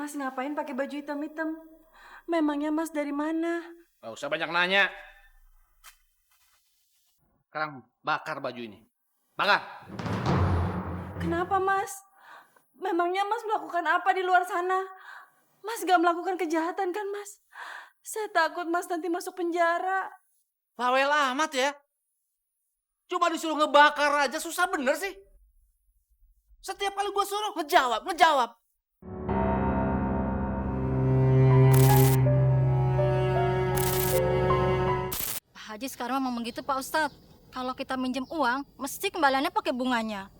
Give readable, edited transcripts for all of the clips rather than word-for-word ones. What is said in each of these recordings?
Mas ngapain pakai baju hitam-hitam? Memangnya Mas dari mana? Gak usah banyak nanya. Sekarang bakar baju ini. Bakar. Kenapa Mas? Memangnya Mas melakukan apa di luar sana? Mas gak melakukan kejahatan kan Mas? Saya takut Mas nanti masuk penjara. Bawel amat ya. Cuma disuruh ngebakar aja susah bener sih. Setiap kali gue suruh ngejawab. Pak Haji sekarang memang begitu Pak Ustadz. Kalau kita minjem uang, mesti kembaliannya pakai bunganya.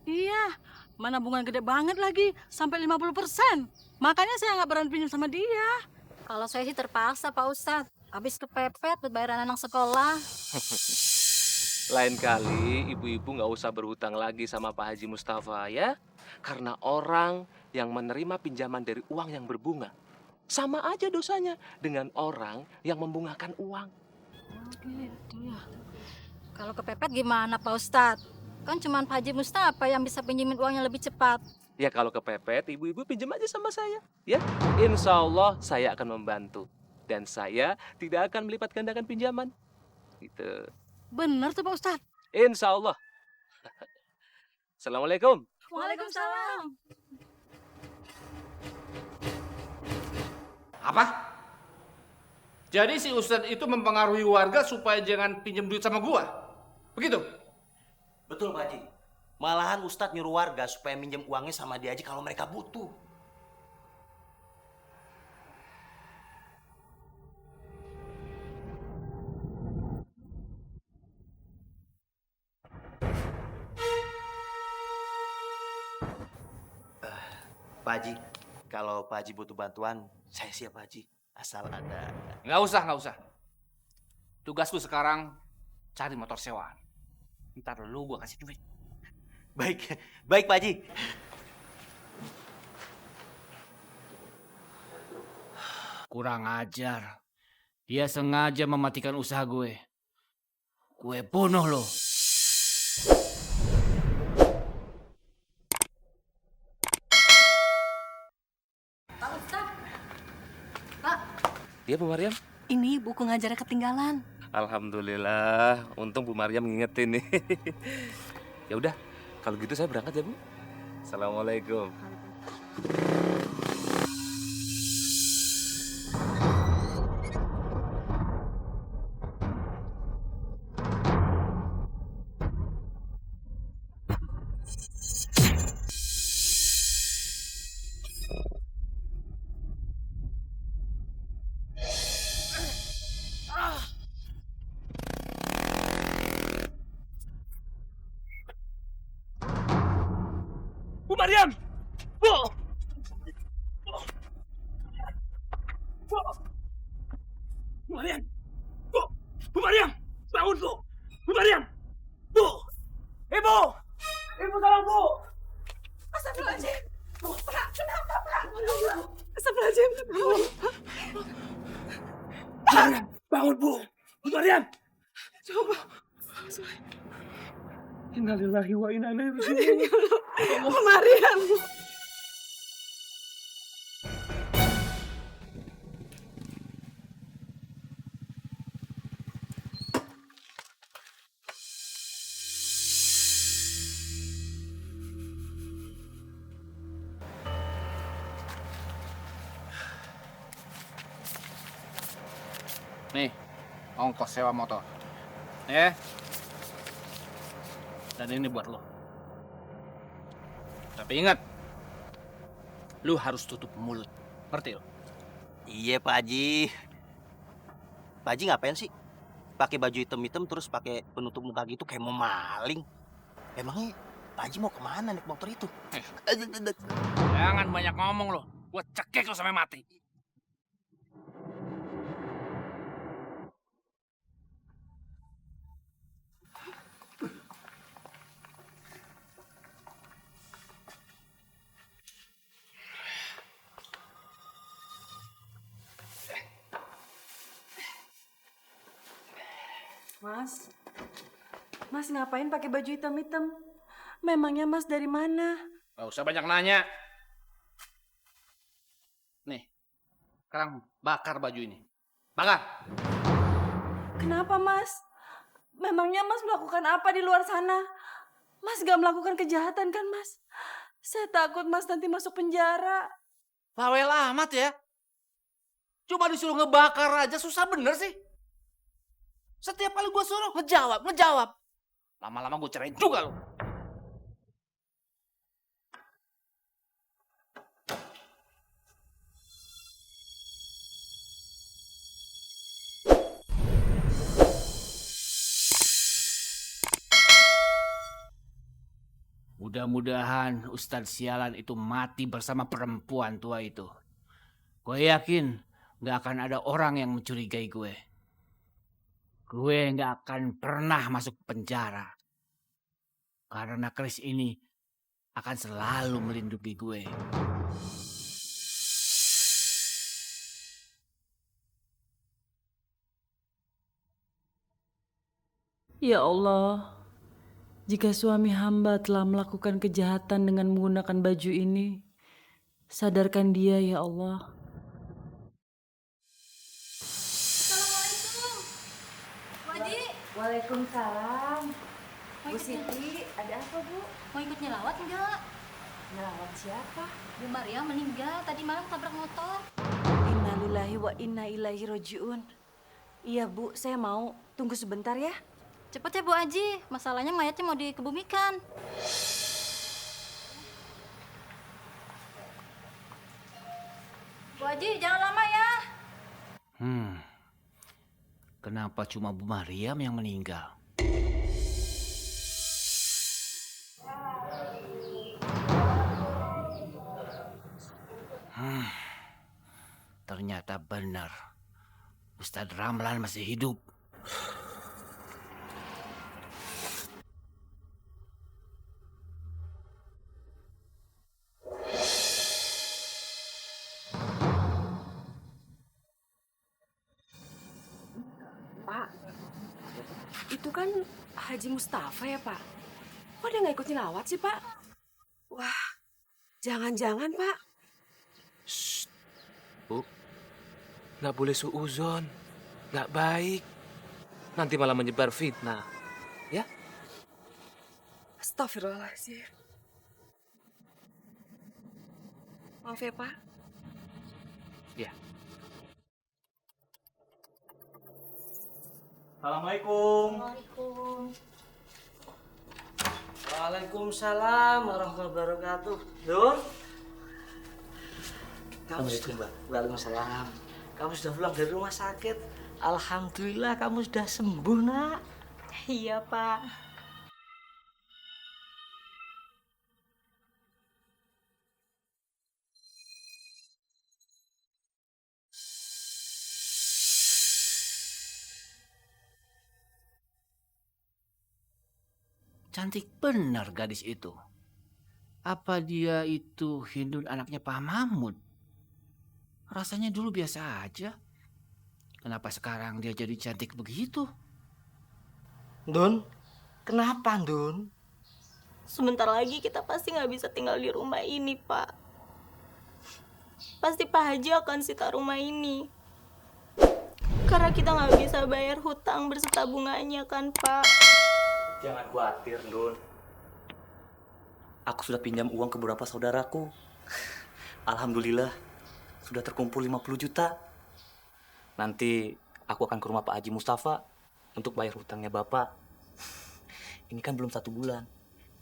Iya, mana bunga gede banget lagi, sampai 50%. Makanya saya nggak berani pinjam sama dia. Kalau saya sih terpaksa Pak Ustadz. Habis kepepet buat bayaran anak sekolah. Lain kali ibu-ibu nggak usah berhutang lagi sama Pak Haji Mustafa ya. Karena orang yang menerima pinjaman dari uang yang berbunga sama aja dosanya dengan orang yang membungakan uang. Gitu ya. Kalau kepepet gimana Pak Ustadz? Kan cuma Pak Haji Mustafa yang bisa pinjemin uangnya lebih cepat. Ya kalau kepepet ibu-ibu pinjam aja sama saya ya. Insya Allah saya akan membantu. Dan saya tidak akan melipat gandakan pinjaman. Gitu. Bener tuh Pak Ustadz. Insya Allah. Assalamualaikum. Waalaikumsalam. Apa? Jadi si Ustadz itu mempengaruhi warga supaya jangan pinjam duit sama gua? Begitu? Betul Pak Haji. Malahan Ustadz nyuruh warga supaya minjem uangnya sama dia aja kalau mereka butuh. Pak Haji, kalau Pak Haji butuh bantuan, saya siap Pak Haji. Asal ada... Nggak usah. Tugasku sekarang cari motor sewaan. Ntar lu gua kasih duit. Baik Pak Haji. Kurang ajar. Dia sengaja mematikan usaha gue. Gue bunuh lo. Pak Ustadz. Pak. Dia Bu Maryam? Ini buku ngajarnya ketinggalan. Alhamdulillah, untung Bu Maryam ngingetin nih. Ya udah, kalau gitu saya berangkat ya Bu. Assalamualaikum. Bu Maryam! Bu! Bu Maryam! Bu! Bu Maryam! Bangun Bu! Bu Maryam! Bu! Ibu! Ibu tolong Bu! Astagfirullahaladzim. Pak, kenapa Pak? Astagfirullahaladzim. Bangun Bu! Bu Maryam! Coba. Innalillahi wa inna ilaihi raji'un. Mariam. Nih, ongkos sewa motor. Ya. Dan ini buat lo. Tapi ingat, lu harus tutup mulut. Ngerti lo? Iya Pak Haji. Pak Haji ngapain sih? Pakai baju hitam-hitam terus pakai penutup muka gitu kayak mau maling. Emangnya Pak Haji mau kemana naik motor itu? Jangan banyak ngomong lo. Gua cekek lo sampai mati. Mas ngapain pakai baju hitam-hitam? Memangnya Mas dari mana? Gak usah banyak nanya. Sekarang bakar baju ini. Bakar. Kenapa, Mas? Memangnya Mas melakukan apa di luar sana? Mas gak melakukan kejahatan kan, Mas? Saya takut Mas nanti masuk penjara. Bawel amat ya. Cuma disuruh ngebakar aja susah bener sih. Setiap kali gue suruh ngejawab. Lama-lama gue cerain juga lo. Mudah-mudahan Ustadz sialan itu mati bersama perempuan tua itu. Gue yakin gak akan ada orang yang mencurigai gue. Gue gak akan pernah masuk penjara. Karena keris ini akan selalu melindungi gue. Ya Allah, jika suami hamba telah melakukan kejahatan dengan menggunakan baju ini, sadarkan dia ya Allah. Assalamualaikum. Bu Haji, Waalaikumsalam. mau Bu ikut, Siti, ada apa Bu? mau ikut nyelawat enggak? Ngelawat siapa? Bu Maria meninggal tadi malam tabrak motor. Innalillahi wa inna ilaihi roji'un. Iya Bu, saya mau. Tunggu sebentar ya. Cepet ya Bu Haji, masalahnya mayatnya mau dikebumikan. Bu Haji, jangan lama ya. Kenapa cuma Bu Mariam yang meninggal? Ternyata benar. Ustadz Ramlan masih hidup. Pak, itu kan Haji Mustafa ya Pak? Kok dia nggak ikut nyelawat sih Pak? Wah, jangan-jangan Pak. Bu, nggak boleh suuzon, nggak baik. Nanti malah menyebar fitnah, ya? Astagfirullahaladzim. Maaf ya Pak. Ya. Assalamualaikum. Waalaikumsalam warahmatullahi wabarakatuh. Dur. Waalaikumsalam. Kamu sudah pulang dari rumah sakit. Alhamdulillah kamu sudah sembuh, Nak. Iya, Pak. Cantik benar gadis itu. Apa dia itu Hindun anaknya Pak Mahmud? Rasanya dulu biasa aja. Kenapa sekarang dia jadi cantik begitu? Dun, kenapa Dun? Sebentar lagi kita pasti nggak bisa tinggal di rumah ini, Pak. Pasti Pak Haji akan sita rumah ini. Karena kita nggak bisa bayar hutang berserta bunganya kan, Pak. Jangan khawatir, Dun. Aku sudah pinjam uang ke beberapa saudaraku. Alhamdulillah, sudah terkumpul 50 juta. Nanti aku akan ke rumah Pak Haji Mustafa untuk bayar hutangnya Bapak. Ini kan belum 1 bulan,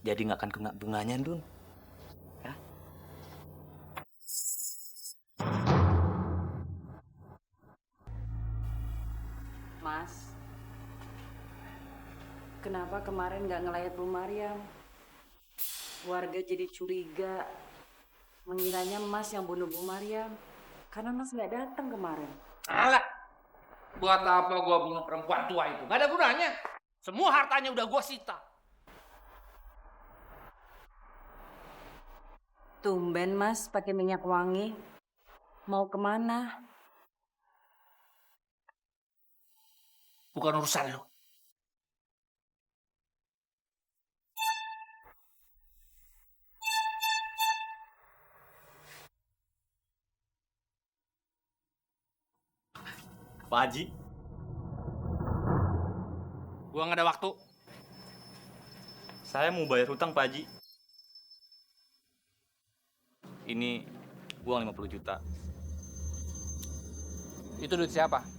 jadi nggak akan kena bunganya, Dun. Ya? Mas, kenapa kemarin nggak ngelayat Bu Mariam? Warga jadi curiga, mengiranya Mas yang bunuh Bu Mariam, karena Mas nggak datang kemarin. Alah, buat apa gua bunuh perempuan tua itu? Gak ada gunanya. Semua hartanya udah gua sita. Tumben Mas pakai minyak wangi. Mau kemana? Bukan urusan lu. Pak Haji. Gua nggak ada waktu. Saya mau bayar hutang, Pak Haji. Ini uang 50 juta. Itu duit siapa?